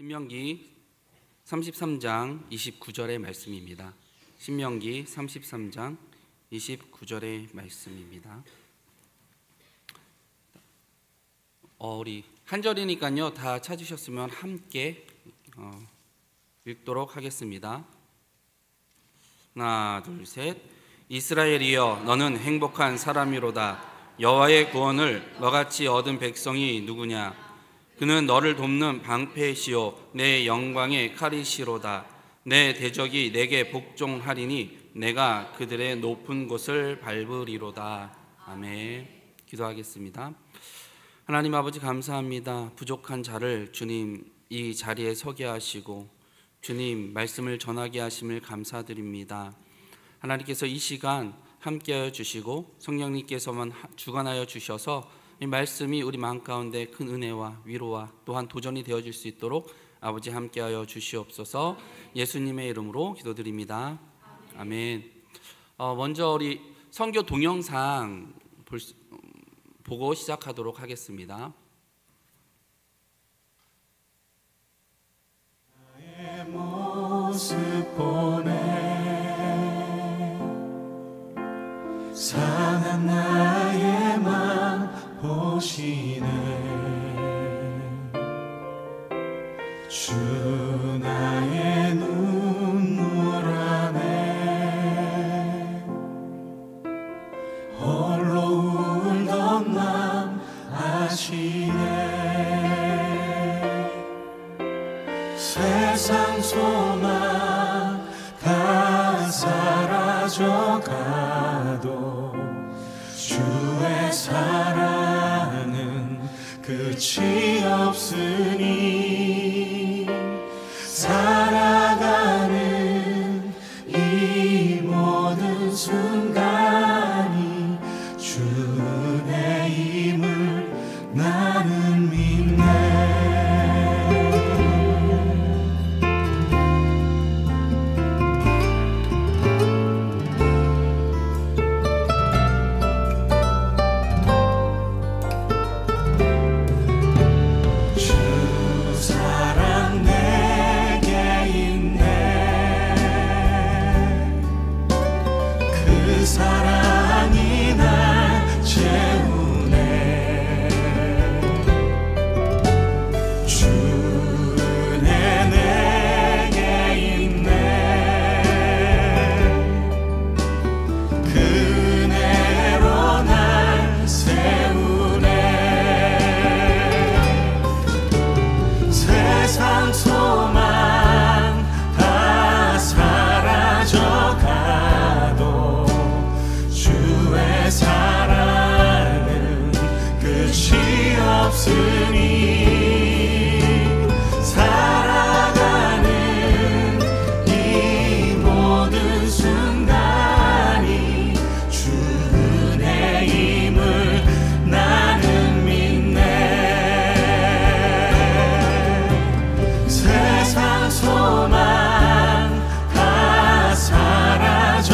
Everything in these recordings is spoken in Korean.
신명기 33장 29절의 말씀입니다. 신명기 33장 29절의 말씀입니다. 우리 한 절이니까요, 다 찾으셨으면 함께 읽도록 하겠습니다. 하나, 둘, 셋. 이스라엘이여, 너는 행복한 사람이로다. 여호와의 구원을 너같이 얻은 백성이 누구냐? 그는 너를 돕는 방패시요 내 영광의 칼이시로다. 내 대적이 내게 복종하리니 내가 그들의 높은 곳을 밟으리로다. 아멘. 기도하겠습니다. 하나님 아버지, 감사합니다. 부족한 자를 주님 이 자리에 서게 하시고 주님 말씀을 전하게 하심을 감사드립니다. 하나님께서 이 시간 함께하여 주시고 성령님께서만 주관하여 주셔서 이 말씀이 우리 마음 가운데 큰 은혜와 위로와 또한 도전이 되어질 수 있도록 아버지 함께하여 주시옵소서. 예수님의 이름으로 기도드립니다. 아멘. 먼저 우리 선교 동영상 보고 시작하도록 하겠습니다. 나의 모습 보네 상한 나의 맘 보시네 주 나의 눈물 안에 홀로 울던 맘 아시네 세상 소망 다 사라져가도 주의 사랑은 끝이 없으니 살아가는 이 모든 순간이 주의 힘을 나는 믿네. 사랑이 날 채우네 주 은혜 내게 있네 그 은혜로 날 세우네 세상 소망 다 사라져가도 주의 사랑은 끝이 없으니 살아가는 이 모든 순간이 주 은혜 힘을 나는 믿네 세상 소망 다 사라져가도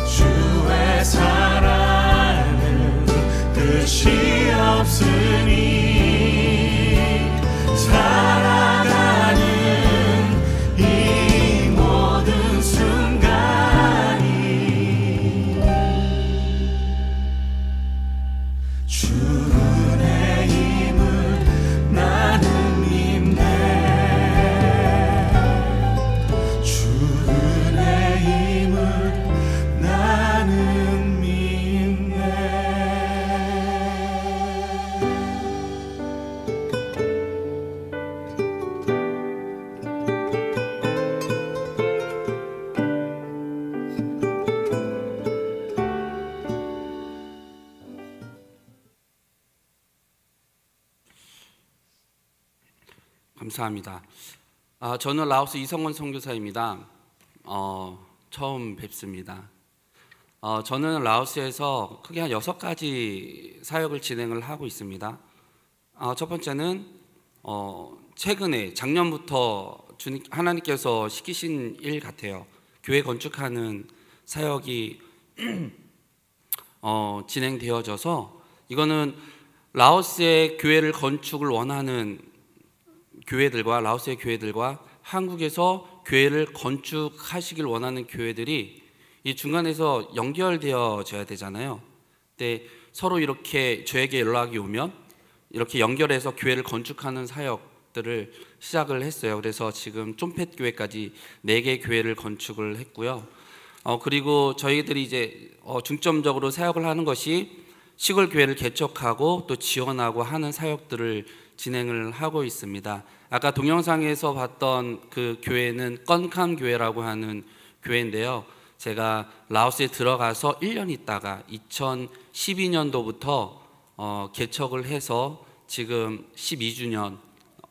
주의 사랑은 끝이 없으니 살아가는 이 모든 순간이 주 은혜 힘을 나는 믿네 주 은혜 힘을 나는 믿네. 감사합니다. 저는 라오스 이성원 선교사입니다. 처음 뵙습니다. 저는 라오스에서 크게 한 6가지 사역을 진행을 하고 있습니다. 첫 번째는 최근에 작년부터 하나님께서 시키신 일 같아요. 교회 건축하는 사역이 진행되어져서 이거는 라오스의 교회를 건축을 원하는 교회들과 라오스의 교회들과 한국에서 교회를 건축하시길 원하는 교회들이 이 중간에서 연결되어져야 되잖아요. 근데 서로 이렇게 저에게 연락이 오면 이렇게 연결해서 교회를 건축하는 사역들을 시작을 했어요. 그래서 지금 쫌팻교회까지 4개 교회를 건축을 했고요. 그리고 저희들이 이제 중점적으로 사역을 하는 것이 시골 교회를 개척하고 또 지원하고 하는 사역들을 진행을 하고 있습니다. 아까 동영상에서 봤던 그 교회는 건캄 교회라고 하는 교회인데요. 제가 라오스에 들어가서 1년 있다가 2012년도부터 개척을 해서 지금 12주년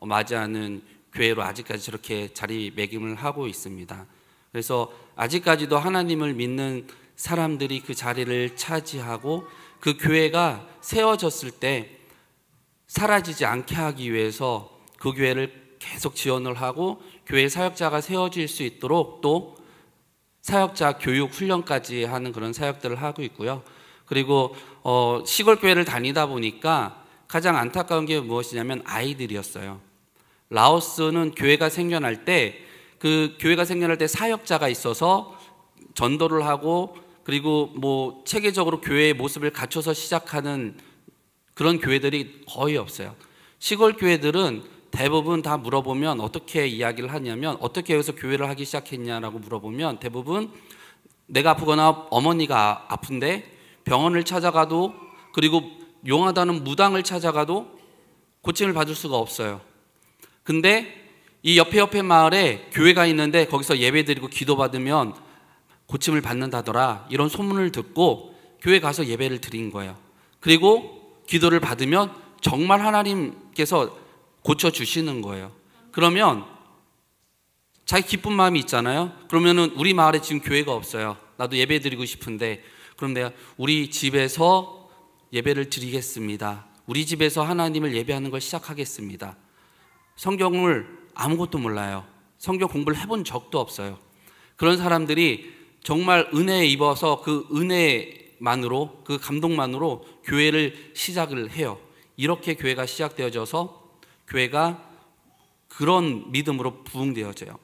맞이하는 교회로 아직까지 저렇게 자리매김을 하고 있습니다. 그래서 아직까지도 하나님을 믿는 사람들이 그 자리를 차지하고 그 교회가 세워졌을 때 사라지지 않게 하기 위해서 그 교회를 계속 지원을 하고 교회 사역자가 세워질 수 있도록 또 사역자 교육 훈련까지 하는 그런 사역들을 하고 있고요. 그리고 시골 교회를 다니다 보니까 가장 안타까운 게 무엇이냐면 아이들이었어요. 라오스는 교회가 생겨날 때 사역자가 있어서 전도를 하고 그리고 뭐 체계적으로 교회의 모습을 갖춰서 시작하는 그런 교회들이 거의 없어요. 시골 교회들은 대부분 다 물어보면 어떻게 이야기를 하냐면 어떻게 여기서 교회를 하기 시작했냐라고 물어보면 대부분 내가 아프거나 어머니가 아픈데 병원을 찾아가도 그리고 용하다는 무당을 찾아가도 고침을 받을 수가 없어요. 근데 이 옆에 마을에 교회가 있는데 거기서 예배드리고 기도받으면 고침을 받는다더라 이런 소문을 듣고 교회 가서 예배를 드린 거예요. 그리고 기도를 받으면 정말 하나님께서 고쳐주시는 거예요. 그러면 자기 기쁜 마음이 있잖아요. 그러면은 우리 마을에 지금 교회가 없어요. 나도 예배 드리고 싶은데 그럼 내가 우리 집에서 예배를 드리겠습니다. 우리 집에서 하나님을 예배하는 걸 시작하겠습니다. 성경을 아무것도 몰라요. 성경 공부를 해본 적도 없어요. 그런 사람들이 정말 은혜에 입어서 그 은혜만으로 그 감동만으로 교회를 시작을 해요. 이렇게 교회가 시작되어져서 교회가 그런 믿음으로 부흥되어져요.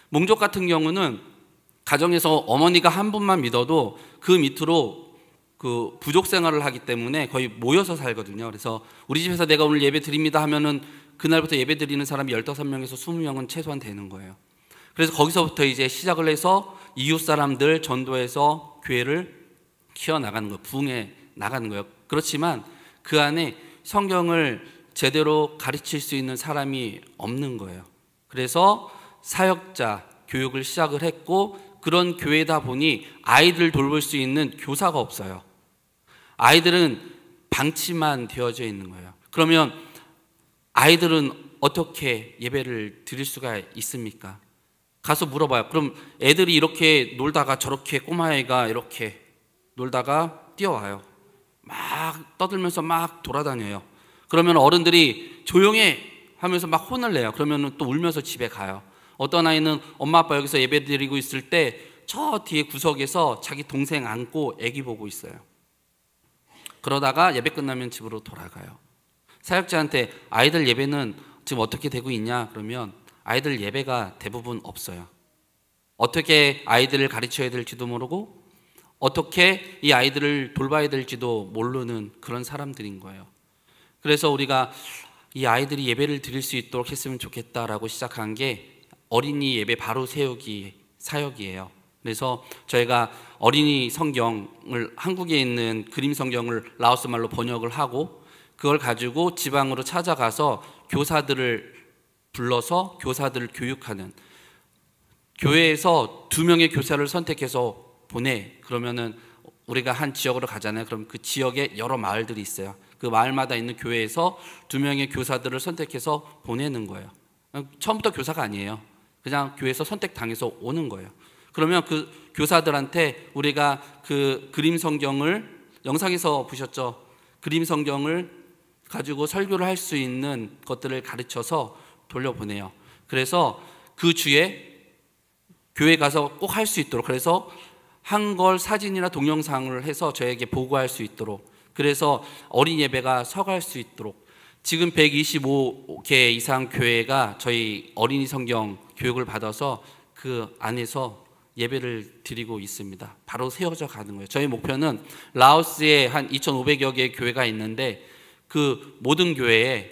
몽족 같은 경우는 가정에서 어머니가 한 분만 믿어도 그 밑으로 그 부족 생활을 하기 때문에 거의 모여서 살거든요. 그래서 우리 집에서 내가 오늘 예배 드립니다 하면은 그날부터 예배 드리는 사람이 15명에서 20명은 최소한 되는 거예요. 그래서 거기서부터 이제 시작을 해서 이웃 사람들 전도해서 교회를 키워나가는 거예요. 부흥해 나가는 거예요. 그렇지만 그 안에 성경을 제대로 가르칠 수 있는 사람이 없는 거예요. 그래서 사역자 교육을 시작을 했고 그런 교회다 보니 아이들 돌볼 수 있는 교사가 없어요. 아이들은 방치만 되어져 있는 거예요. 그러면 아이들은 어떻게 예배를 드릴 수가 있습니까? 가서 물어봐요. 그럼 애들이 이렇게 놀다가 저렇게 꼬마애가 이렇게 놀다가 뛰어와요. 막 떠들면서 막 돌아다녀요. 그러면 어른들이 조용해 하면서 막 혼을 내요. 그러면 또 울면서 집에 가요. 어떤 아이는 엄마 아빠 여기서 예배 드리고 있을 때 저 뒤에 구석에서 자기 동생 안고 애기 보고 있어요. 그러다가 예배 끝나면 집으로 돌아가요. 사역자한테 아이들 예배는 지금 어떻게 되고 있냐 그러면 아이들 예배가 대부분 없어요. 어떻게 아이들을 가르쳐야 될지도 모르고 어떻게 이 아이들을 돌봐야 될지도 모르는 그런 사람들인 거예요. 그래서 우리가 이 아이들이 예배를 드릴 수 있도록 했으면 좋겠다라고 시작한 게 어린이 예배 바로 세우기 사역이에요. 그래서 저희가 어린이 성경을 한국에 있는 그림 성경을 라오스 말로 번역을 하고 그걸 가지고 지방으로 찾아가서 교사들을 불러서 교사들을 교육하는 교회에서 2명의 교사를 선택해서 보내. 그러면은 우리가 한 지역으로 가잖아요. 그럼 그 지역에 여러 마을들이 있어요. 그 마을마다 있는 교회에서 2명의 교사들을 선택해서 보내는 거예요. 처음부터 교사가 아니에요. 그냥 교회에서 선택당해서 오는 거예요. 그러면 그 교사들한테 우리가 그 그림 성경을 영상에서 보셨죠? 그림 성경을 가지고 설교를 할 수 있는 것들을 가르쳐서 돌려보내요. 그래서 그 주에 교회 가서 꼭 할 수 있도록 그래서 한 걸 사진이나 동영상을 해서 저에게 보고할 수 있도록 그래서 어린 예배가 서갈 수 있도록 지금 125개 이상 교회가 저희 어린이 성경 교육을 받아서 그 안에서 예배를 드리고 있습니다. 바로 세워져 가는 거예요. 저희 목표는 라오스에 한 2,500여 개의 교회가 있는데 그 모든 교회에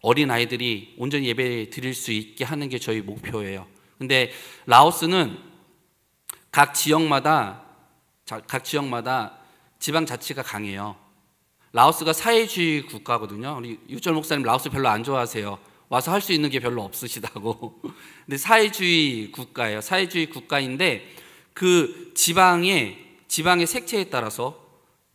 어린 아이들이 온전히 예배 드릴 수 있게 하는 게 저희 목표예요. 근데 라오스는 각 지역마다 지방자치가 강해요. 라오스가 사회주의 국가거든요. 우리 유철 목사님 라오스 별로 안 좋아하세요. 와서 할 수 있는 게 별로 없으시다고. 근데 사회주의 국가예요. 사회주의 국가인데 그 지방의 색채에 따라서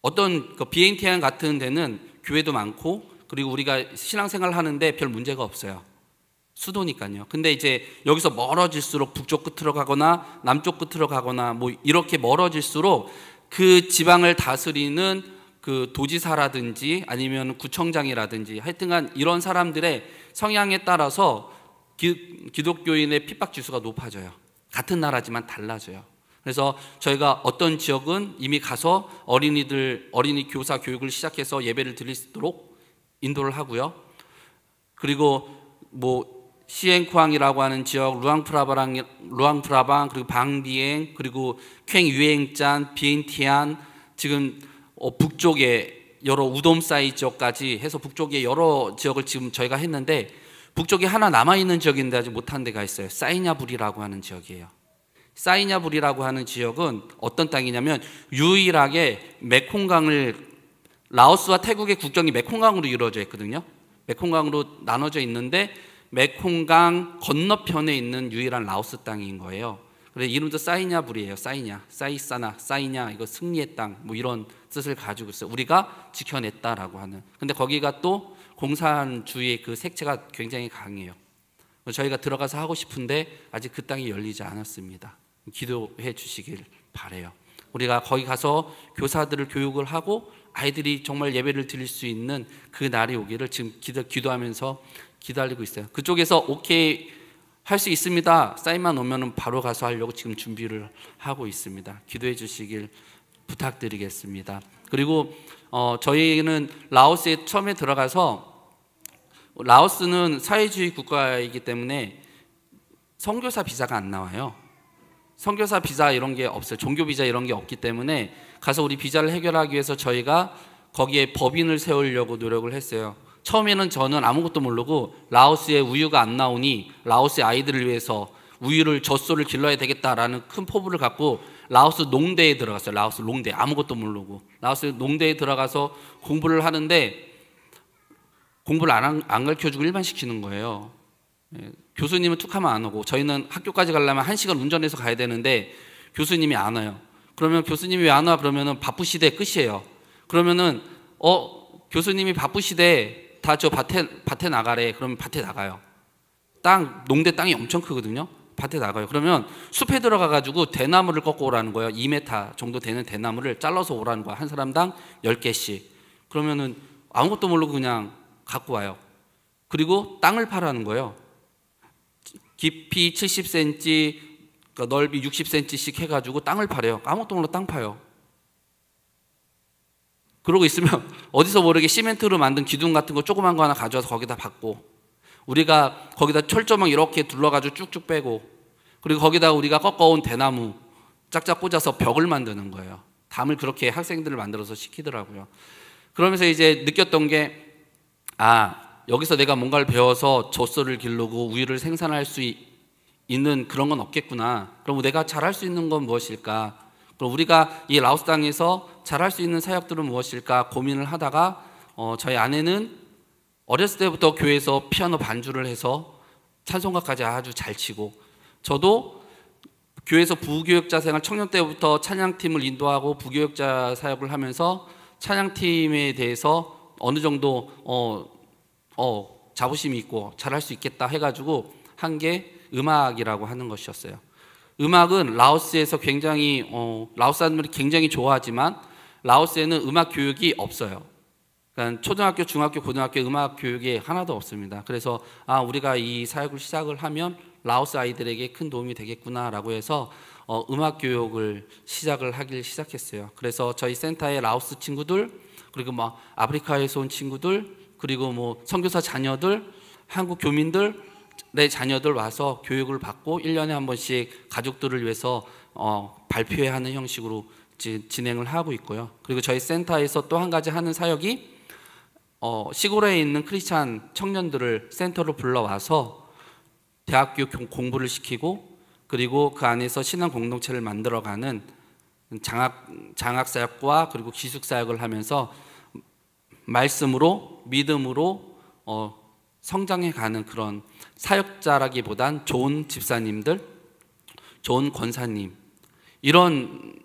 어떤 그 비엔티안 같은 데는 교회도 많고 그리고 우리가 신앙생활 하는데 별 문제가 없어요. 수도니까요. 근데 이제 여기서 멀어질수록 북쪽 끝으로 가거나 남쪽 끝으로 가거나 뭐 이렇게 멀어질수록 그 지방을 다스리는 그 도지사라든지 아니면 구청장이라든지 하여튼간 이런 사람들의 성향에 따라서 기독교인의 핍박 지수가 높아져요. 같은 나라지만 달라져요. 그래서 저희가 어떤 지역은 이미 가서 어린이 교사 교육을 시작해서 예배를 드릴 수 있도록 인도를 하고요. 그리고 뭐 시엔쿠앙이라고 하는 지역, 루앙프라방 그리고 방비엥 그리고 쾡유엔짠, 비엔티안 지금 북쪽에 여러 우돔사이 지역까지 해서 북쪽에 여러 지역을 지금 저희가 했는데 북쪽에 하나 남아있는 지역인데 아직 못한 데가 있어요. 사이냐불이라고 하는 지역이에요. 사이냐불이라고 하는 지역은 어떤 땅이냐면 유일하게 메콩강을 라오스와 태국의 국경이 메콩강으로 이루어져 있거든요. 메콩강으로 나눠져 있는데 메콩강 건너편에 있는 유일한 라오스 땅인 거예요. 그래서 이름도 사이냐불이에요. 사이냐 이거 승리의 땅 뭐 이런 뜻을 가지고 있어요. 우리가 지켜냈다라고 하는. 근데 거기가 또 공산주의의 그 색채가 굉장히 강해요. 저희가 들어가서 하고 싶은데 아직 그 땅이 열리지 않았습니다. 기도해 주시길 바래요. 우리가 거기 가서 교사들을 교육을 하고 아이들이 정말 예배를 드릴 수 있는 그 날이 오기를 지금 기도하면서 기다리고 있어요. 그쪽에서 오케이 할 수 있습니다. 사인만 오면은 바로 가서 하려고 지금 준비를 하고 있습니다. 기도해 주시길 부탁드리겠습니다. 그리고 저희는 라오스에 처음에 들어가서 라오스는 사회주의 국가이기 때문에 선교사 비자가 안 나와요. 선교사 비자 이런 게 없어요. 종교 비자 이런 게 없기 때문에 가서 우리 비자를 해결하기 위해서 저희가 거기에 법인을 세우려고 노력을 했어요. 처음에는 저는 아무것도 모르고 라오스에 우유가 안 나오니 라오스의 아이들을 위해서 우유를 젖소를 길러야 되겠다라는 큰 포부를 갖고 라오스 농대에 들어갔어요. 라오스 농대 아무것도 모르고 라오스 농대에 들어가서 공부를 하는데 공부를 안 가르쳐주고 일반 시키는 거예요. 교수님은 툭하면 안 오고 저희는 학교까지 가려면 1시간 운전해서 가야 되는데 교수님이 안 와요. 그러면 교수님이 왜 안 와? 그러면은 바쁘시대 끝이에요. 그러면은 교수님이 바쁘시대 다 저 밭에 나가래. 그러면 밭에 나가요. 농대 땅이 엄청 크거든요. 밭에 나가요. 그러면 숲에 들어가 가지고 대나무를 꺾고 오라는 거예요. 2m 정도 되는 대나무를 잘라서 오라는 거야. 한 사람당 10개씩. 그러면은 아무것도 모르고 그냥 갖고 와요. 그리고 땅을 파라는 거예요. 깊이 70cm, 그러니까 넓이 60cm씩 해가지고 땅을 파래요. 아무것도 모르고 땅 파요. 그러고 있으면 어디서 모르게 시멘트로 만든 기둥 같은 거 조그만 거 하나 가져와서 거기다 박고 우리가 거기다 철조망 이렇게 둘러가지고 쭉쭉 빼고 그리고 거기다 우리가 꺾어온 대나무 짝짝 꽂아서 벽을 만드는 거예요. 담을 그렇게 학생들을 만들어서 시키더라고요. 그러면서 이제 느꼈던 게 여기서 내가 뭔가를 배워서 젖소를 기르고 우유를 생산할 수 있는 그런 건 없겠구나. 그럼 내가 잘할 수 있는 건 무엇일까? 그럼 우리가 이 라오스 땅에서 잘할 수 있는 사역들은 무엇일까 고민을 하다가 저희 아내는 어렸을 때부터 교회에서 피아노 반주를 해서 찬송가까지 아주 잘 치고 저도 교회에서 부교육자 생활 청년 때부터 찬양팀을 인도하고 부교육자 사역을 하면서 찬양팀에 대해서 어느 정도 자부심이 있고 잘할 수 있겠다 해가지고 한 게 음악이라고 하는 것이었어요. 음악은 라오스에서 굉장히 라오스 사람들이 굉장히 좋아하지만 라오스에는 음악 교육이 없어요. 그러니까 초등학교, 중학교, 고등학교 음악 교육이 하나도 없습니다. 그래서 우리가 이 사역을 시작을 하면 라오스 아이들에게 큰 도움이 되겠구나라고 해서 음악 교육을 하기 시작했어요. 그래서 저희 센터의 라오스 친구들, 그리고 뭐 아프리카에서 온 친구들, 그리고 뭐 선교사 자녀들, 한국 교민들의 자녀들 와서 교육을 받고 1년에 한 번씩 가족들을 위해서 발표회 하는 형식으로 진행을 하고 있고요. 그리고 저희 센터에서 또 한 가지 하는 사역이 시골에 있는 크리스찬 청년들을 센터로 불러와서 대학교 공부를 시키고, 그리고 그 안에서 신앙 공동체를 만들어가는 장학 사역과 그리고 기숙 사역을 하면서 말씀으로, 믿음으로 성장해가는 그런 사역자라기보단 좋은 집사님들, 좋은 권사님, 이런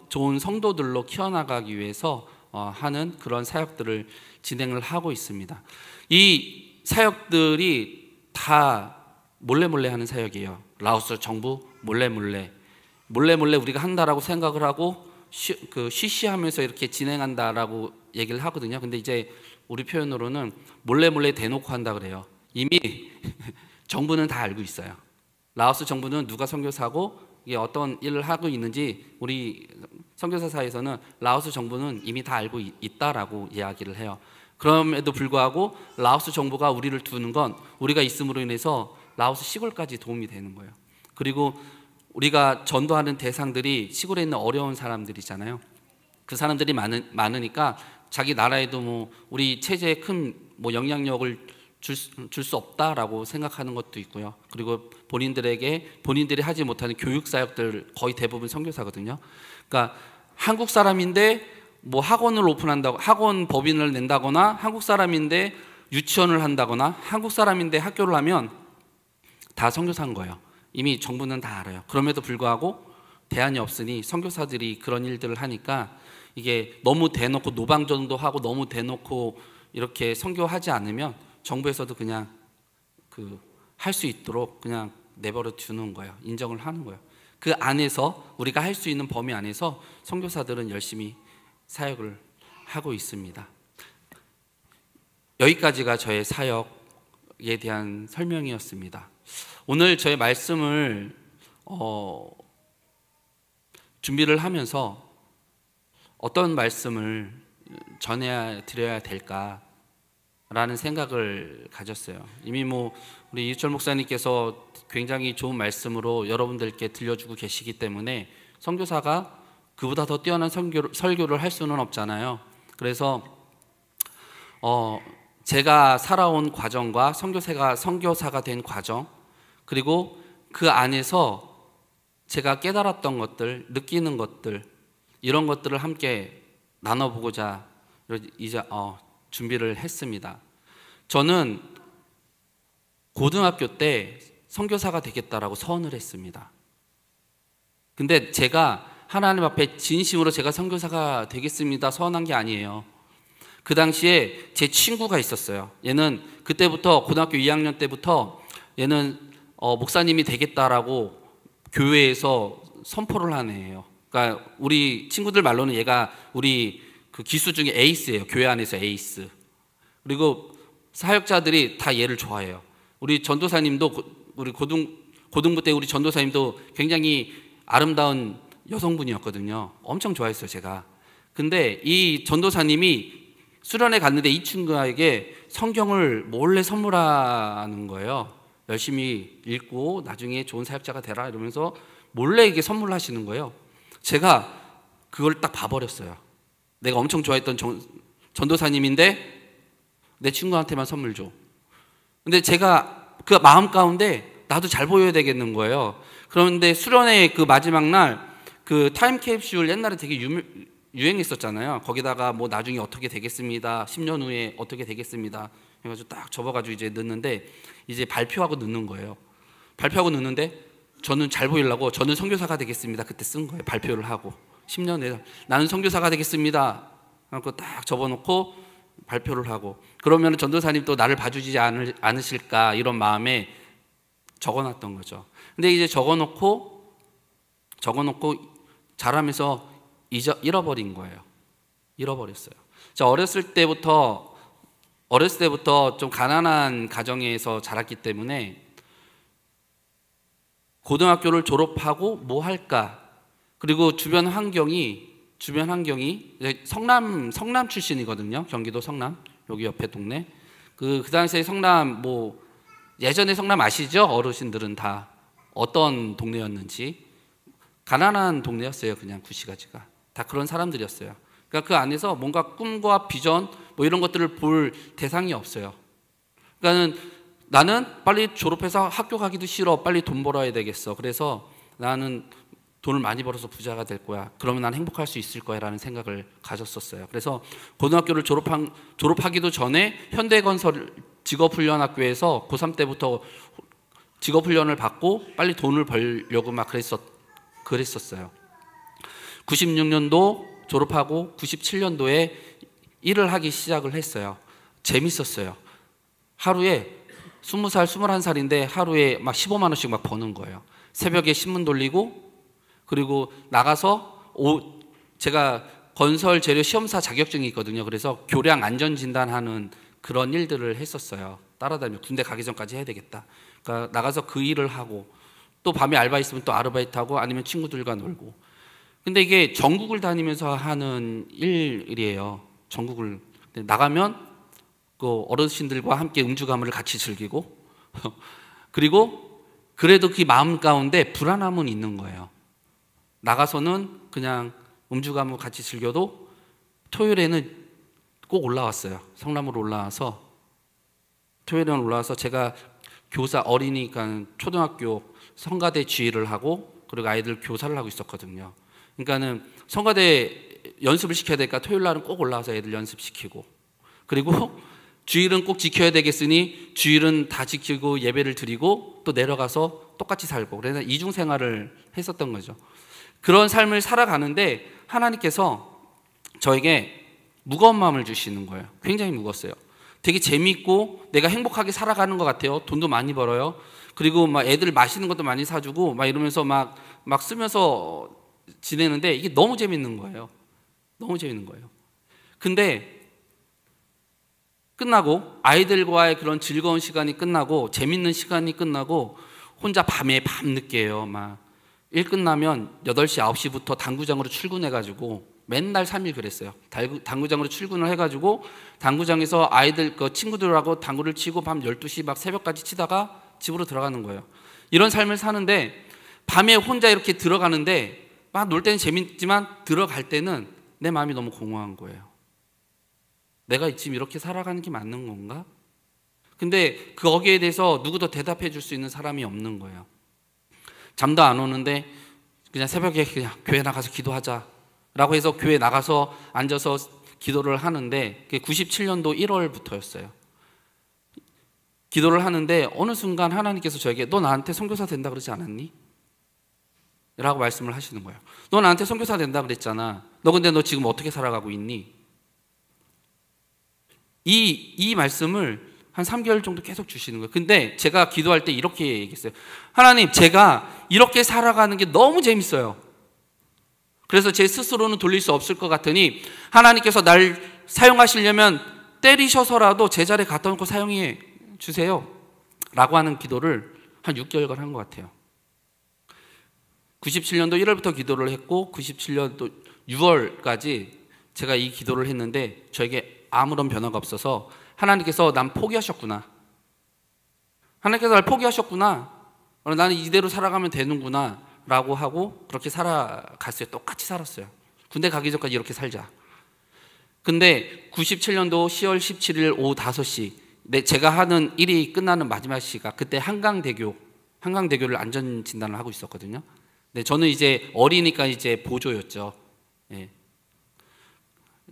좋은 성도들로 키워나가기 위해서 하는 그런 사역들을 진행을 하고 있습니다. 이 사역들이 다 몰래 하는 사역이에요. 라오스 정부 몰래 우리가 한다라고 생각을 하고 쉬쉬하면서 이렇게 진행한다라고 얘기를 하거든요. 근데 이제 우리 표현으로는 몰래 대놓고 한다 그래요. 이미 정부는 다 알고 있어요. 라오스 정부는 누가 선교사고 이게 어떤 일을 하고 있는지 우리 선교사 사이에서는 라오스 정부는 이미 다 알고 있다라고 이야기를 해요. 그럼에도 불구하고 라오스 정부가 우리를 두는 건 우리가 있음으로 인해서 라오스 시골까지 도움이 되는 거예요. 그리고 우리가 전도하는 대상들이 시골에 있는 어려운 사람들이잖아요. 그 사람들이 많으니까 자기 나라에도 뭐 우리 체제에 큰 뭐 영향력을 줄 수 없다라고 생각하는 것도 있고요. 그리고 본인들이 하지 못하는 교육 사역들 거의 대부분 선교사거든요. 그러니까 한국 사람인데 뭐 학원을 오픈한다고, 학원 법인을 낸다거나, 한국 사람인데 유치원을 한다거나, 한국 사람인데 학교를 하면 다 선교사인 거예요. 이미 정부는 다 알아요. 그럼에도 불구하고 대안이 없으니 선교사들이 그런 일들을 하니까 이게 너무 대놓고 노방전도 하고 너무 대놓고 이렇게 선교하지 않으면 정부에서도 그냥 할 수 있도록 그냥 내버려 두는 거예요. 인정을 하는 거예요. 그 안에서 우리가 할 수 있는 범위 안에서 선교사들은 열심히 사역을 하고 있습니다. 여기까지가 저의 사역에 대한 설명이었습니다. 오늘 저의 말씀을 준비를 하면서 어떤 말씀을 드려야 될까라는 생각을 가졌어요. 이미 뭐 우리 이유철 목사님께서 굉장히 좋은 말씀으로 여러분들께 들려주고 계시기 때문에 선교사가 그보다 더 뛰어난 설교를 할 수는 없잖아요. 그래서 제가 살아온 과정과 선교사가 된 과정, 그리고 그 안에서 제가 깨달았던 것들, 느끼는 것들, 이런 것들을 함께 나눠보고자 이제 준비를 했습니다. 저는 고등학교 때 선교사가 되겠다라고 서원을 했습니다. 근데 제가 하나님 앞에 진심으로 제가 선교사가 되겠습니다 서원한 게 아니에요. 그 당시에 제 친구가 있었어요. 얘는 그때부터 고등학교 2학년 때부터 얘는 목사님이 되겠다라고 교회에서 선포를 한 애예요. 그러니까 우리 친구들 말로는 얘가 우리 그 기수 중에 에이스예요. 교회 안에서 에이스. 그리고 사역자들이 다 얘를 좋아해요. 우리 전도사님도 우리 고등부 때 우리 전도사님도 굉장히 아름다운 여성분이었거든요. 엄청 좋아했어요, 제가. 근데 이 전도사님이 수련회 갔는데 이 친구에게 성경을 몰래 선물하는 거예요. 열심히 읽고 나중에 좋은 사역자가 되라 이러면서 몰래 이게 선물하시는 거예요. 제가 그걸 딱 봐버렸어요. 내가 엄청 좋아했던 전도사님인데 내 친구한테만 선물 줘. 근데 제가 그 마음 가운데 나도 잘 보여야 되겠는 거예요. 그런데 수련회 그 마지막 날 그 타임캡슐 옛날에 되게 유행했었잖아요. 거기다가 뭐 나중에 어떻게 되겠습니다. 10년 후에 어떻게 되겠습니다. 해가지고 딱 접어가지고 이제 넣는데 이제 발표하고 넣는 거예요. 발표하고 넣는데 저는 잘 보이려고 저는 선교사가 되겠습니다. 그때 쓴 거예요. 발표를 하고 10년 내에 나는 선교사가 되겠습니다. 그거 딱 접어놓고 발표를 하고 그러면 전도사님 또 나를 봐주지 않으실까 이런 마음에 적어놨던 거죠. 근데 이제 적어놓고 자라면서 잃어버린 거예요. 잃어버렸어요. 저 어렸을 때부터 좀 가난한 가정에서 자랐기 때문에 고등학교를 졸업하고 뭐 할까? 그리고 주변 환경이 성남 출신이거든요. 경기도 성남, 여기 옆에 동네. 그 당시에 성남, 뭐 예전에 성남 아시죠? 어르신들은 다 어떤 동네였는지. 가난한 동네였어요. 그냥 구시가지가 다 그런 사람들이었어요. 그러니까 그 안에서 뭔가 꿈과 비전 뭐 이런 것들을 볼 대상이 없어요. 그러니까는 나는 빨리 졸업해서 학교 가기도 싫어. 빨리 돈 벌어야 되겠어. 그래서 나는 돈을 많이 벌어서 부자가 될 거야. 그러면 난 행복할 수 있을 거야 라는 생각을 가졌었어요. 그래서 고등학교를 졸업하기도 전에 현대건설 직업훈련학교에서 고3 때부터 직업훈련을 받고 빨리 돈을 벌려고 막 그랬었어요. 96년도 졸업하고 97년도에 일을 하기 시작을 했어요. 재밌었어요. 하루에 20살, 21살인데 하루에 막 15만 원씩 막 버는 거예요. 새벽에 신문 돌리고, 그리고 나가서 제가 건설 재료 시험사 자격증이 있거든요. 그래서 교량 안전 진단하는 그런 일들을 했었어요. 따라다니며 군대 가기 전까지 해야 되겠다. 그러니까 나가서 그 일을 하고, 또 밤에 알바 있으면 또 아르바이트 하고, 아니면 친구들과 놀고. 근데 이게 전국을 다니면서 하는 일이에요. 전국을 나가면 그 어르신들과 함께 음주가무를 같이 즐기고 그리고 그래도 그 마음 가운데 불안함은 있는 거예요. 나가서는 그냥 음주가무 같이 즐겨도 토요일에는 꼭 올라왔어요. 성남으로 올라와서 토요일에는 올라와서 제가 교사 어린이니까 초등학교 성가대 지휘를 하고 그리고 아이들 교사를 하고 있었거든요. 그러니까는 성가대 연습을 시켜야 되니까 토요일 날은 꼭 올라와서 애들 연습시키고, 그리고 주일은 꼭 지켜야 되겠으니 주일은 다 지키고 예배를 드리고 또 내려가서 똑같이 살고, 그래서 이중 생활을 했었던 거죠. 그런 삶을 살아가는데 하나님께서 저에게 무거운 마음을 주시는 거예요. 굉장히 무거웠어요. 되게 재밌고 내가 행복하게 살아가는 것 같아요. 돈도 많이 벌어요. 그리고 막 애들 맛있는 것도 많이 사주고 막 이러면서 막 쓰면서 지내는데 이게 너무 재밌는 거예요. 너무 재밌는 거예요. 근데 끝나고 아이들과의 그런 즐거운 시간이 끝나고 재밌는 시간이 끝나고 혼자 밤에 밤늦게요. 막 일 끝나면 8시, 9시부터 당구장으로 출근해가지고 맨날 3일 그랬어요. 당구장으로 출근을 해가지고 당구장에서 아이들 친구들하고 당구를 치고 밤 12시 막 새벽까지 치다가 집으로 들어가는 거예요. 이런 삶을 사는데 밤에 혼자 이렇게 들어가는데 막 놀 때는 재밌지만 들어갈 때는 내 마음이 너무 공허한 거예요. 내가 지금 이렇게 살아가는 게 맞는 건가? 근데 거기에 대해서 누구도 대답해 줄 수 있는 사람이 없는 거예요. 잠도 안 오는데 그냥 새벽에 그냥 교회 나가서 기도하자 라고 해서 교회 나가서 앉아서 기도를 하는데 그게 97년도 1월부터였어요. 기도를 하는데 어느 순간 하나님께서 저에게 너 나한테 선교사 된다 그러지 않았니? 라고 말씀을 하시는 거예요. 너 나한테 선교사 된다 그랬잖아. 너 근데 너 지금 어떻게 살아가고 있니? 이 말씀을 한 3개월 정도 계속 주시는 거예요. 근데 제가 기도할 때 이렇게 얘기했어요. 하나님, 제가 이렇게 살아가는 게 너무 재밌어요. 그래서 제 스스로는 돌릴 수 없을 것 같으니 하나님께서 날 사용하시려면 때리셔서라도 제자리에 갖다 놓고 사용해 주세요 라고 하는 기도를 한 6개월간 한 것 같아요. 97년도 1월부터 기도를 했고 97년도 6월까지 제가 이 기도를 했는데 저에게 아무런 변화가 없어서 하나님께서 난 포기하셨구나. 하나님께서 날 포기하셨구나. 나는 이대로 살아가면 되는구나 라고 하고 그렇게 살아갔어요. 똑같이 살았어요. 군대 가기 전까지 이렇게 살자. 근데 97년도 10월 17일 오후 5시 제가 하는 일이 끝나는 마지막 시가 그때 한강대교를 안전진단을 하고 있었거든요. 네, 저는 이제 어리니까 이제 보조였죠. 예.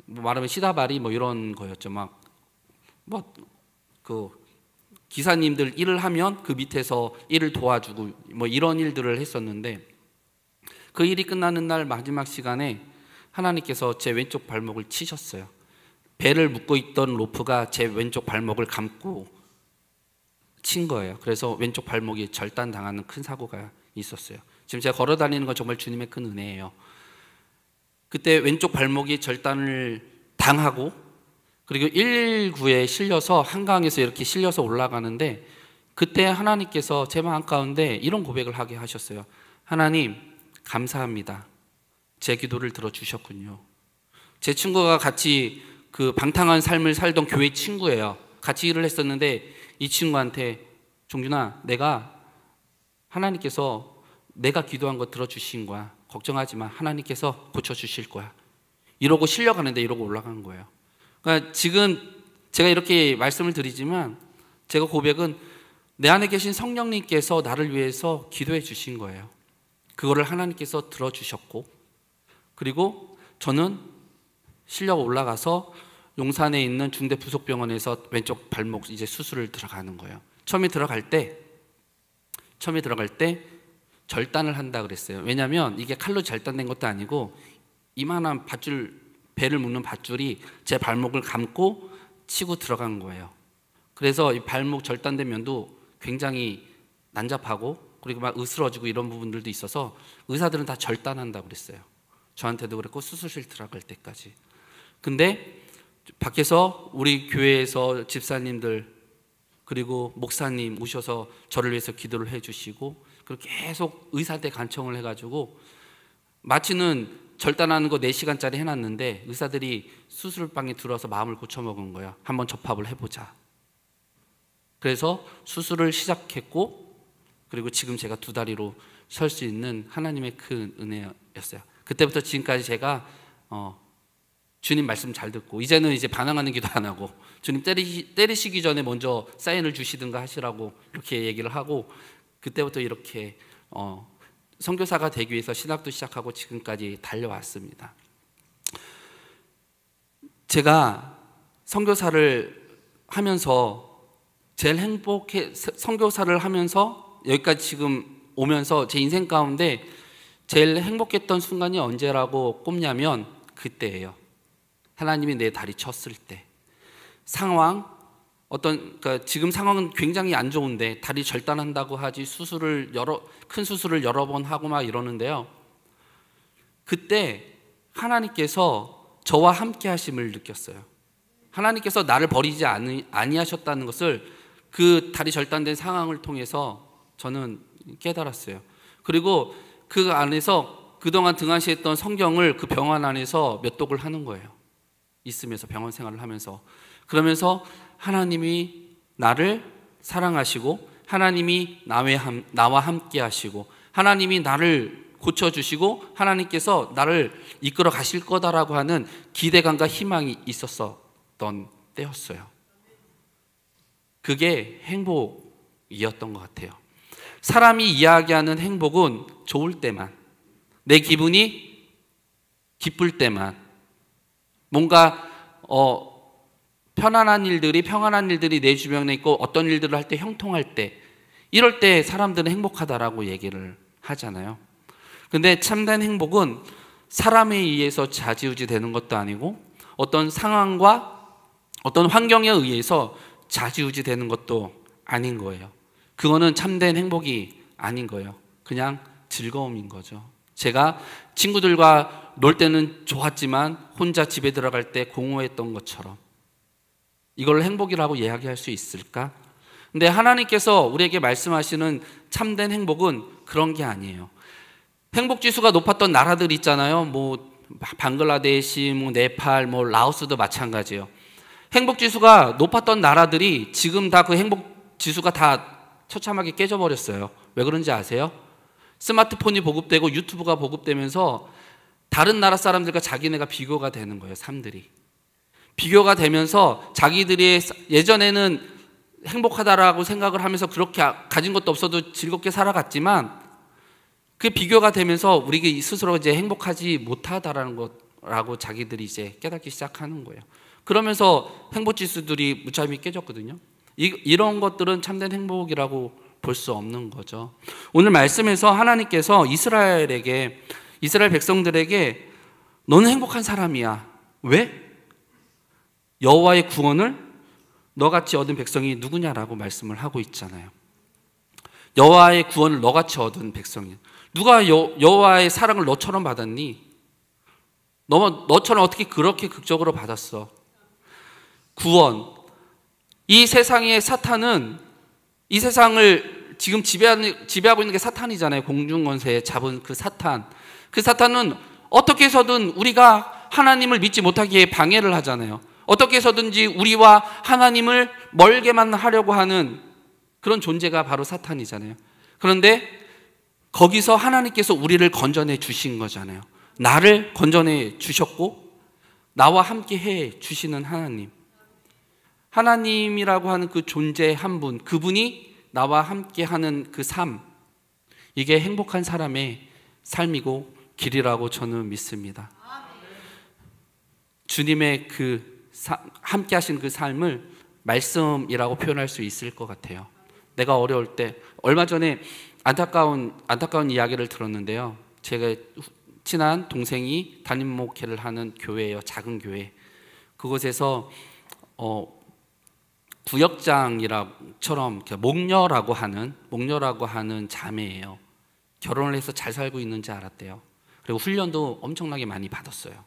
뭐 말하면 시다발이 뭐 이런 거였죠. 기사님들 일을 하면 그 밑에서 일을 도와주고 뭐 이런 일들을 했었는데 그 일이 끝나는 날 마지막 시간에 하나님께서 제 왼쪽 발목을 치셨어요. 배를 묶고 있던 로프가 제 왼쪽 발목을 감고 친 거예요. 그래서 왼쪽 발목이 절단당하는 큰 사고가 있었어요. 지금 제가 걸어 다니는 건 정말 주님의 큰 은혜예요. 그때 왼쪽 발목이 절단을 당하고 그리고 119에 실려서 한강에서 이렇게 실려서 올라가는데 그때 하나님께서 제 마음 가운데 이런 고백을 하게 하셨어요. 하나님, 감사합니다. 제 기도를 들어주셨군요. 제 친구가 같이 그 방탕한 삶을 살던 교회 친구예요. 같이 일을 했었는데 이 친구한테 종준아, 하나님께서 내가 기도한 거 들어주신 거야. 걱정하지 마. 하나님께서 고쳐주실 거야. 이러고 실려가는데 이러고 올라간 거예요. 그러니까 지금 제가 이렇게 말씀을 드리지만 제가 고백은 내 안에 계신 성령님께서 나를 위해서 기도해 주신 거예요. 그거를 하나님께서 들어주셨고, 그리고 저는 실려가 올라가서 용산에 있는 중대 부속병원에서 왼쪽 발목 이제 수술을 들어가는 거예요. 처음에 들어갈 때 절단을 한다 그랬어요. 왜냐하면 이게 칼로 절단된 것도 아니고 이만한 밧줄, 배를 묶는 밧줄이 제 발목을 감고 치고 들어간 거예요. 그래서 이 발목 절단된 면도 굉장히 난잡하고 그리고 막 으스러지고 이런 부분들도 있어서 의사들은 다 절단한다고 그랬어요. 저한테도 그랬고 수술실 들어갈 때까지. 근데 밖에서 우리 교회에서 집사님들 그리고 목사님 오셔서 저를 위해서 기도를 해주시고 그리고 계속 의사한테 간청을 해가지고 마취는 절단하는 거 4시간짜리 해놨는데 의사들이 수술방에 들어와서 마음을 고쳐먹은 거야. 한번 접합을 해보자. 그래서 수술을 시작했고 그리고 지금 제가 2다리로 설 수 있는 하나님의 큰 은혜였어요. 그때부터 지금까지 제가 주님 말씀 잘 듣고 이제는 이제 반항하는 기도 안 하고 주님 때리시기 전에 먼저 사인을 주시든가 하시라고 이렇게 얘기를 하고 그때부터 이렇게 선교사가 되기 위해서 신학도 시작하고 지금까지 달려왔습니다. 제가 선교사를 하면서 제일 선교사를 하면서 여기까지 지금 오면서 제 인생 가운데 제일 행복했던 순간이 언제라고 꼽냐면 그때예요. 하나님이 내 다리 쳤을 때. 그러니까 지금 상황은 굉장히 안 좋은데 다리 절단한다고 하지 큰 수술을 여러 번 하고 막 이러는데요. 그때 하나님께서 저와 함께 하심을 느꼈어요. 하나님께서 나를 버리지 아니하셨다는 것을 그 다리 절단된 상황을 통해서 저는 깨달았어요. 그리고 그 안에서 그동안 등한시했던 성경을 그 병원 안에서 몇 독을 하는 거예요. 있으면서 병원 생활을 하면서 그러면서 하나님이 나를 사랑하시고 하나님이 나와 함께 하시고 하나님이 나를 고쳐주시고 하나님께서 나를 이끌어 가실 거다라고 하는 기대감과 희망이 있었던 때였어요. 그게 행복이었던 것 같아요. 사람이 이야기하는 행복은 좋을 때만, 내 기분이 기쁠 때만, 뭔가 평안한 일들이 내 주변에 있고 어떤 일들을 할 때 형통할 때, 이럴 때 사람들은 행복하다라고 얘기를 하잖아요. 근데 참된 행복은 사람에 의해서 좌지우지 되는 것도 아니고 어떤 상황과 어떤 환경에 의해서 좌지우지 되는 것도 아닌 거예요. 그거는 참된 행복이 아닌 거예요. 그냥 즐거움인 거죠. 제가 친구들과 놀 때는 좋았지만 혼자 집에 들어갈 때 공허했던 것처럼 이걸 행복이라고 이야기할 수 있을까? 근데 하나님께서 우리에게 말씀하시는 참된 행복은 그런 게 아니에요. 행복지수가 높았던 나라들 있잖아요. 방글라데시, 네팔, 라오스도 마찬가지예요. 행복지수가 높았던 나라들이 지금 다 그 행복지수가 다 처참하게 깨져버렸어요. 왜 그런지 아세요? 스마트폰이 보급되고 유튜브가 보급되면서 다른 나라 사람들과 자기네가 비교가 되는 거예요. 삶들이 비교가 되면서 자기들이 예전에는 행복하다라고 생각을 하면서 그렇게 가진 것도 없어도 즐겁게 살아갔지만 그 비교가 되면서 우리가 스스로 이제 행복하지 못하다라는 거라고 자기들이 이제 깨닫기 시작하는 거예요. 그러면서 행복지수들이 무참히 깨졌거든요. 이런 것들은 참된 행복이라고 볼 수 없는 거죠. 오늘 말씀에서 하나님께서 이스라엘 백성들에게 너는 행복한 사람이야. 왜? 여호와의 구원을 너같이 얻은 백성이 누구냐라고 말씀을 하고 있잖아요. 여호와의 구원을 너같이 얻은 백성이 누가 여호와의 사랑을 너처럼 받았니? 너처럼 어떻게 그렇게 극적으로 받았어? 구원. 이 세상의 사탄은 이 세상을 지금 지배하고 있는 게 사탄이잖아요. 공중권세 잡은 그 사탄. 그 사탄은 어떻게 해서든 우리가 하나님을 믿지 못하게 방해를 하잖아요. 어떻게 해서든지 우리와 하나님을 멀게만 하려고 하는 그런 존재가 바로 사탄이잖아요. 그런데 거기서 하나님께서 우리를 건져내 주신 거잖아요. 나를 건져내 주셨고 나와 함께 해 주시는 하나님. 하나님이라고 하는 그 존재 한 분, 그분이 나와 함께 하는 그 삶, 이게 행복한 사람의 삶이고 길이라고 저는 믿습니다. 주님의 함께 하신 그 삶을 말씀이라고 표현할 수 있을 것 같아요. 내가 어려울 때, 얼마 전에 안타까운 이야기를 들었는데요. 제가 친한 동생이 담임 목회를 하는 교회예요. 작은 교회. 그곳에서 구역장처럼 목녀라고 하는 자매예요. 결혼을 해서 잘 살고 있는지 알았대요. 그리고 훈련도 엄청나게 많이 받았어요.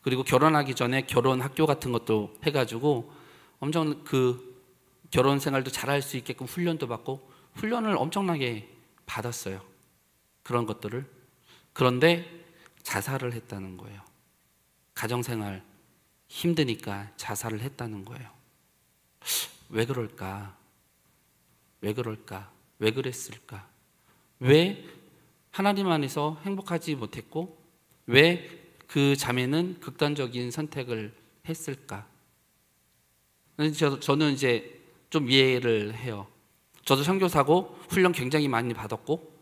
그리고 결혼하기 전에 결혼 학교 같은 것도 해가지고 엄청 그 결혼 생활도 잘할 수 있게끔 훈련도 받고 훈련을 엄청나게 받았어요. 그런 것들을. 그런데 자살을 했다는 거예요. 가정생활 힘드니까 자살을 했다는 거예요. 왜 그럴까? 왜 그럴까? 왜 그랬을까? 왜 하나님 안에서 행복하지 못했고 왜 그 자매는 극단적인 선택을 했을까? 저는 이제 좀 이해를 해요. 저도 선교사고 훈련 굉장히 많이 받았고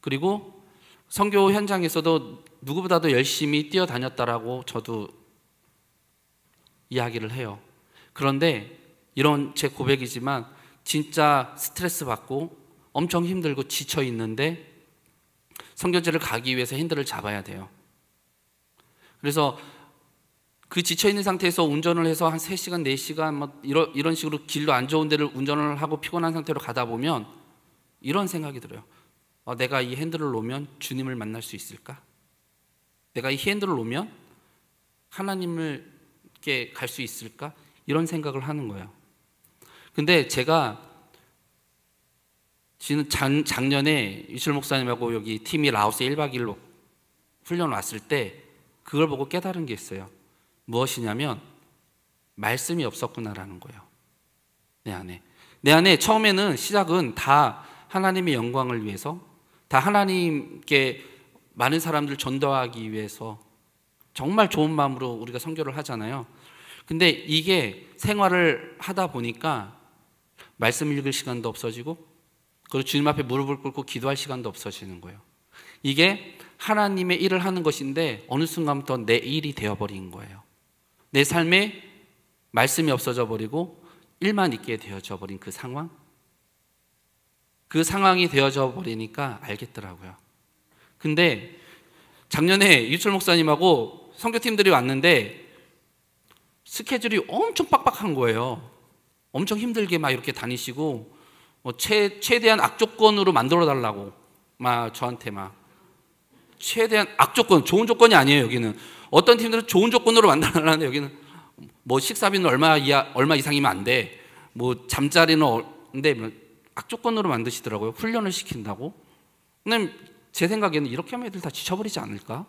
그리고 선교 현장에서도 누구보다도 열심히 뛰어다녔다라고 저도 이야기를 해요. 그런데 이런 제 고백이지만 진짜 스트레스 받고 엄청 힘들고 지쳐 있는데 선교지를 가기 위해서 핸들을 잡아야 돼요. 그래서 그 지쳐 있는 상태에서 운전을 해서 한 3시간, 4시간 막 이런 식으로 길도 안 좋은 데를 운전을 하고 피곤한 상태로 가다 보면 이런 생각이 들어요. 내가 이 핸들을 놓으면 주님을 만날 수 있을까? 내가 이 핸들을 놓으면 하나님을께 갈 수 있을까? 이런 생각을 하는 거예요. 근데 제가 지금 작년에 유철 목사님하고 여기 팀이 라오스에 1박 2일로 훈련 왔을 때 그걸 보고 깨달은 게 있어요. 무엇이냐면 말씀이 없었구나라는 거예요. 내 안에 처음에는 시작은 다 하나님의 영광을 위해서, 다 하나님께 많은 사람들을 전도하기 위해서 정말 좋은 마음으로 우리가 선교를 하잖아요. 근데 이게 생활을 하다 보니까 말씀 읽을 시간도 없어지고 그리고 주님 앞에 무릎을 꿇고 기도할 시간도 없어지는 거예요. 이게 하나님의 일을 하는 것인데 어느 순간부터 내 일이 되어버린 거예요. 내 삶에 말씀이 없어져 버리고 일만 있게 되어져 버린 그 상황, 그 상황이 되어져 버리니까 알겠더라고요. 근데 작년에 유철 목사님하고 선교팀들이 왔는데 스케줄이 엄청 빡빡한 거예요. 엄청 힘들게 막 이렇게 다니시고 최대한 악조건으로 만들어 달라고 막 저한테 막 최대한 악조건, 좋은 조건이 아니에요. 여기는 어떤 팀들은 좋은 조건으로 만들어 달라는데 여기는 뭐 식사비는 얼마 이상이면 안 돼. 뭐 잠자리는 근데 악조건으로 만드시더라고요. 훈련을 시킨다고. 근데 제 생각에는 이렇게 하면 애들 다 지쳐버리지 않을까?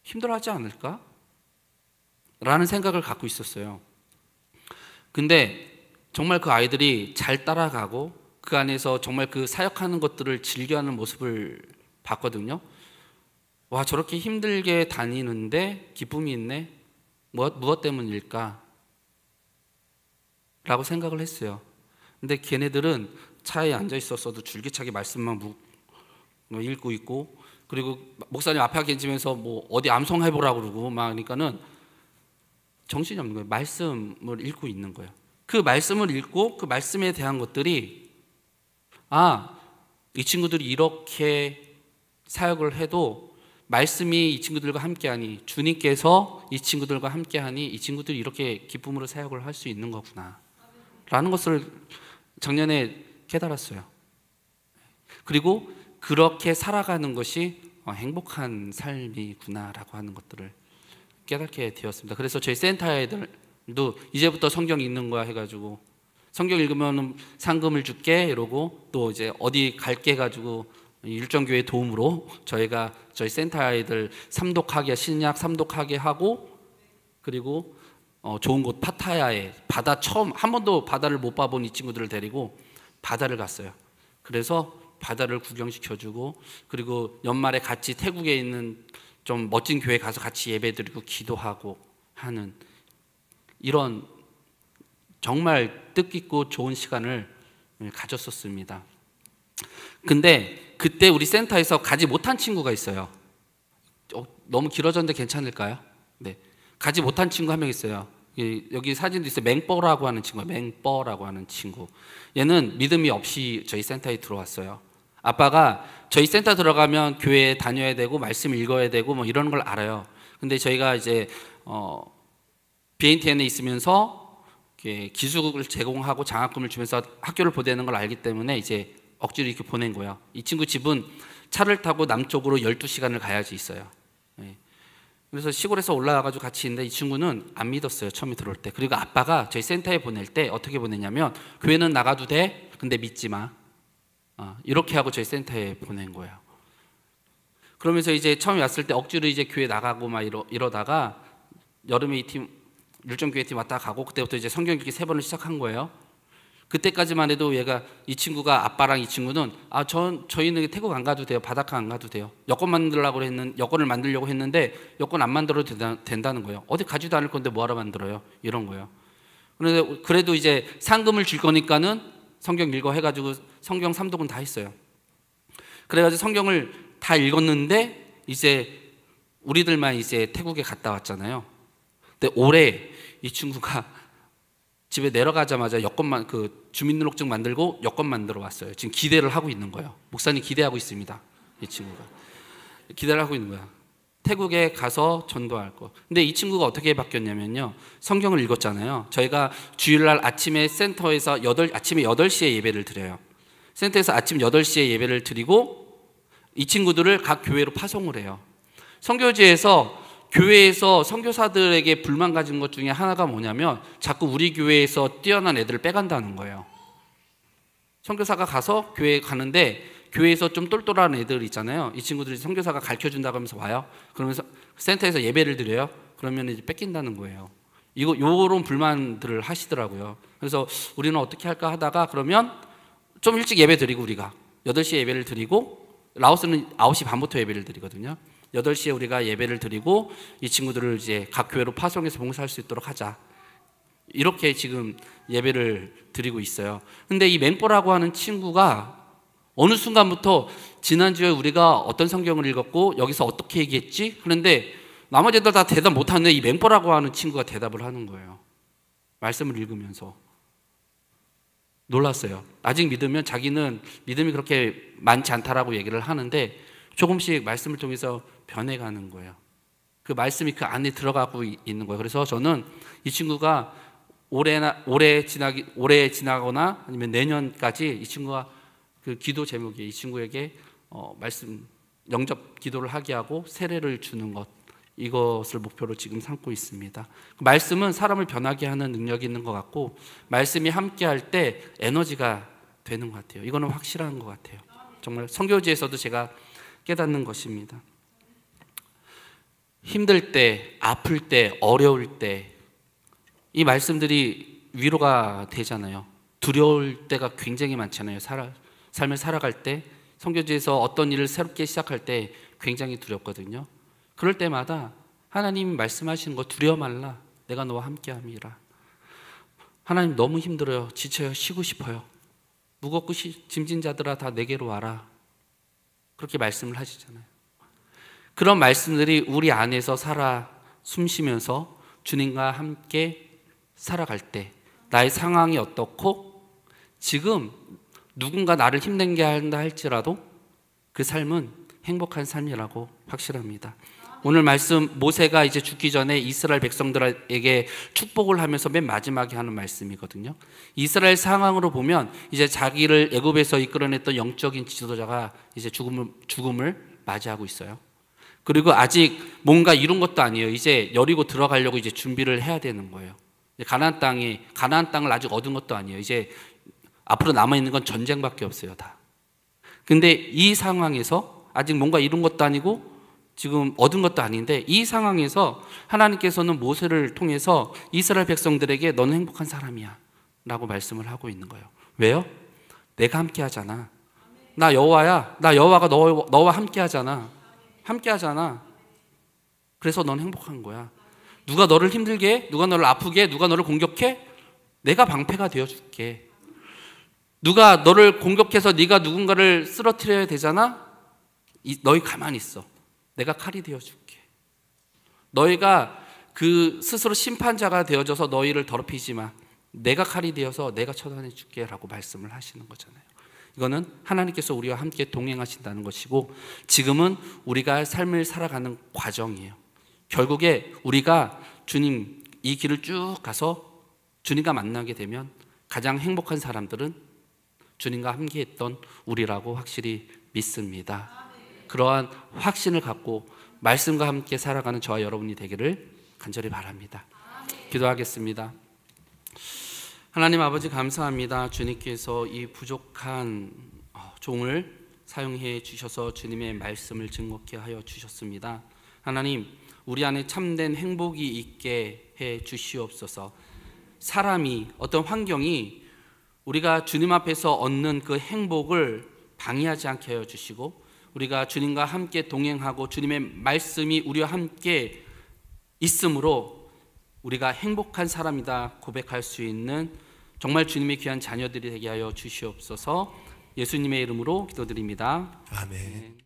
힘들어하지 않을까? 라는 생각을 갖고 있었어요. 근데 정말 그 아이들이 잘 따라가고 그 안에서 정말 그 사역하는 것들을 즐겨하는 모습을 봤거든요. 와, 저렇게 힘들게 다니는데 기쁨이 있네? 무엇 때문일까? 라고 생각을 했어요. 근데 걔네들은 차에 앉아 있었어도 줄기차게 말씀만 읽고 있고, 그리고 목사님 앞에 계시면서 뭐 어디 암송해보라고 그러고 막 그러니까는 정신이 없는 거예요. 말씀을 읽고 있는 거예요. 그 말씀을 읽고 그 말씀에 대한 것들이 이 친구들이 이렇게 사역을 해도 말씀이 이 친구들과 함께하니, 주님께서 이 친구들과 함께하니 이 친구들이 이렇게 기쁨으로 사역을 할 수 있는 거구나 라는 것을 작년에 깨달았어요. 그리고 그렇게 살아가는 것이 행복한 삶이구나라고 하는 것들을 깨닫게 되었습니다. 그래서 저희 센터 애들도 이제부터 성경 읽는 거야 해가지고 성경 읽으면 상금을 줄게 이러고 또 이제 어디 갈게 해가지고 율정교회 도움으로 저희가 저희 센터 아이들 삼독하게 신약 삼독하게 하고 그리고 좋은 곳 파타야에 바다 처음 한 번도 바다를 못 봐본 이 친구들을 데리고 바다를 갔어요. 그래서 바다를 구경시켜주고 그리고 연말에 같이 태국에 있는 좀 멋진 교회 가서 같이 예배드리고 기도하고 하는 이런 정말 뜻깊고 좋은 시간을 가졌었습니다. 근데 그때 우리 센터에서 가지 못한 친구가 있어요. 너무 길어졌는데 괜찮을까요? 네, 가지 못한 친구 한 명 있어요. 여기 사진도 있어요. 맹뻐라고 하는 친구, 맹뻐라고 하는 친구. 얘는 믿음이 없이 저희 센터에 들어왔어요. 아빠가 저희 센터 들어가면 교회에 다녀야 되고 말씀 읽어야 되고 뭐 이런 걸 알아요. 근데 저희가 이제 BNTN에 있으면서 기숙을 제공하고 장학금을 주면서 학교를 보내는 걸 알기 때문에 이제 억지로 이렇게 보낸 거예요. 이 친구 집은 차를 타고 남쪽으로 12시간을 가야지 있어요. 그래서 시골에서 올라와가지고 같이 있는데 이 친구는 안 믿었어요. 처음에 들어올 때. 그리고 아빠가 저희 센터에 보낼 때 어떻게 보냈냐면 교회는 나가도 돼? 근데 믿지 마. 이렇게 하고 저희 센터에 보낸 거예요. 그러면서 이제 처음에 왔을 때 억지로 이제 교회 나가고 막 이러다가 여름에 이 팀 율정교회 팀 왔다 가고 그때부터 이제 성경 읽기 3번을 시작한 거예요. 그때까지만 해도 이 친구가 아빠랑 이 친구는 저희는 태국 안 가도 돼요. 바닷가 안 가도 돼요. 여권을 만들려고 했는데 여권 안 만들어도 된다는 거예요. 어디 가지도 않을 건데 뭐하러 만들어요? 이런 거예요. 그래도 이제 상금을 줄 거니까는 성경 읽어 해가지고 성경 삼독은 다 했어요. 그래가지고 성경을 다 읽었는데 이제 우리들만 이제 태국에 갔다 왔잖아요. 근데 올해 이 친구가 집에 내려가자마자 주민등록증 만들고 여권 만들어 왔어요. 지금 기대를 하고 있는 거예요. 목사님 기대하고 있습니다. 이 친구가 기대를 하고 있는 거야. 태국에 가서 전도할 거. 근데 이 친구가 어떻게 바뀌었냐면요. 성경을 읽었잖아요. 저희가 주일날 아침에 센터에서 아침에 8시에 예배를 드려요. 센터에서 아침 8시에 예배를 드리고 이 친구들을 각 교회로 파송을 해요. 선교지에서 교회에서 선교사들에게 불만 가진 것 중에 하나가 뭐냐면 자꾸 우리 교회에서 뛰어난 애들을 빼간다는 거예요. 선교사가 가서 교회에 가는데 교회에서 좀 똘똘한 애들 있잖아요. 이 친구들이 선교사가 가르쳐준다고 하면서 와요. 그러면서 센터에서 예배를 드려요. 그러면 이제 뺏긴다는 거예요. 요런 불만들을 하시더라고요. 그래서 우리는 어떻게 할까 하다가 그러면 좀 일찍 예배 드리고 우리가 8시에 예배를 드리고 라오스는 9시 반부터 예배를 드리거든요. 8시에 우리가 예배를 드리고 이 친구들을 이제 각 교회로 파송해서 봉사할 수 있도록 하자. 이렇게 지금 예배를 드리고 있어요. 근데 이 맹뽀라고 하는 친구가 어느 순간부터 지난주에 우리가 어떤 성경을 읽었고 여기서 어떻게 얘기했지? 그런데 나머지 애들 다 대답 못하는데 이 맹뽀라고 하는 친구가 대답을 하는 거예요. 말씀을 읽으면서. 놀랐어요. 아직 믿으면 자기는 믿음이 그렇게 많지 않다라고 얘기를 하는데 조금씩 말씀을 통해서 변해가는 거예요. 그 말씀이 그 안에 들어가고 있는 거예요. 그래서 저는 이 친구가 올해 지나거나 아니면 내년까지 이 친구가 그 기도 제목이 이 친구에게 말씀 영접 기도를 하게 하고 세례를 주는 것, 이것을 목표로 지금 삼고 있습니다. 말씀은 사람을 변하게 하는 능력이 있는 것 같고 말씀이 함께 할 때 에너지가 되는 것 같아요. 이거는 확실한 것 같아요. 정말 선교지에서도 제가 깨닫는 것입니다. 힘들 때, 아플 때, 어려울 때 이 말씀들이 위로가 되잖아요. 두려울 때가 굉장히 많잖아요. 삶을 살아갈 때, 선교지에서 어떤 일을 새롭게 시작할 때 굉장히 두렵거든요. 그럴 때마다 하나님 말씀하시는 거 두려워 말라. 내가 너와 함께함이라. 하나님 너무 힘들어요. 지쳐요. 쉬고 싶어요. 무겁고 짐진 자들아 다 내게로 와라. 그렇게 말씀을 하시잖아요. 그런 말씀들이 우리 안에서 살아 숨쉬면서 주님과 함께 살아갈 때 나의 상황이 어떻고 지금 누군가 나를 힘들게 한다 할지라도 그 삶은 행복한 삶이라고 확실합니다. 오늘 말씀 모세가 이제 죽기 전에 이스라엘 백성들에게 축복을 하면서 맨 마지막에 하는 말씀이거든요. 이스라엘 상황으로 보면 이제 자기를 애굽에서 이끌어냈던 영적인 지도자가 이제 죽음을 맞이하고 있어요. 그리고 아직 뭔가 이룬 것도 아니에요. 이제 여리고 들어가려고 이제 준비를 해야 되는 거예요. 가나안 땅을 아직 얻은 것도 아니에요. 이제 앞으로 남아 있는 건 전쟁밖에 없어요, 다. 근데 이 상황에서 아직 뭔가 이룬 것도 아니고 지금 얻은 것도 아닌데, 이 상황에서 하나님께서는 모세를 통해서 이스라엘 백성들에게 너는 행복한 사람이야 라고 말씀을 하고 있는 거예요. 왜요? 내가 함께 하잖아. 나 여호와야. 나 여호와가 너와 함께 하잖아. 함께 하잖아. 그래서 넌 행복한 거야. 누가 너를 힘들게 해? 누가 너를 아프게 해? 누가 너를 공격해? 내가 방패가 되어줄게. 누가 너를 공격해서 네가 누군가를 쓰러뜨려야 되잖아? 너희 가만히 있어. 내가 칼이 되어줄게. 너희가 그 스스로 심판자가 되어져서 너희를 더럽히지 마. 내가 칼이 되어서 내가 처단해줄게 라고 말씀을 하시는 거잖아요. 이거는 하나님께서 우리와 함께 동행하신다는 것이고, 지금은 우리가 삶을 살아가는 과정이에요. 결국에 우리가 주님 이 길을 쭉 가서 주님과 만나게 되면 가장 행복한 사람들은 주님과 함께 했던 우리라고 확실히 믿습니다. 그러한 확신을 갖고 말씀과 함께 살아가는 저와 여러분이 되기를 간절히 바랍니다. 기도하겠습니다. 하나님 아버지, 감사합니다. 주님께서 이 부족한 종을 사용해 주셔서 주님의 말씀을 증거케 하여 주셨습니다. 하나님, 우리 안에 참된 행복이 있게 해 주시옵소서. 사람이, 어떤 환경이 우리가 주님 앞에서 얻는 그 행복을 방해하지 않게 하여 주시고, 우리가 주님과 함께 동행하고 주님의 말씀이 우리와 함께 있으므로 우리가 행복한 사람이다 고백할 수 있는 정말 주님의 귀한 자녀들이 되게 하여 주시옵소서. 예수님의 이름으로 기도드립니다. 아멘.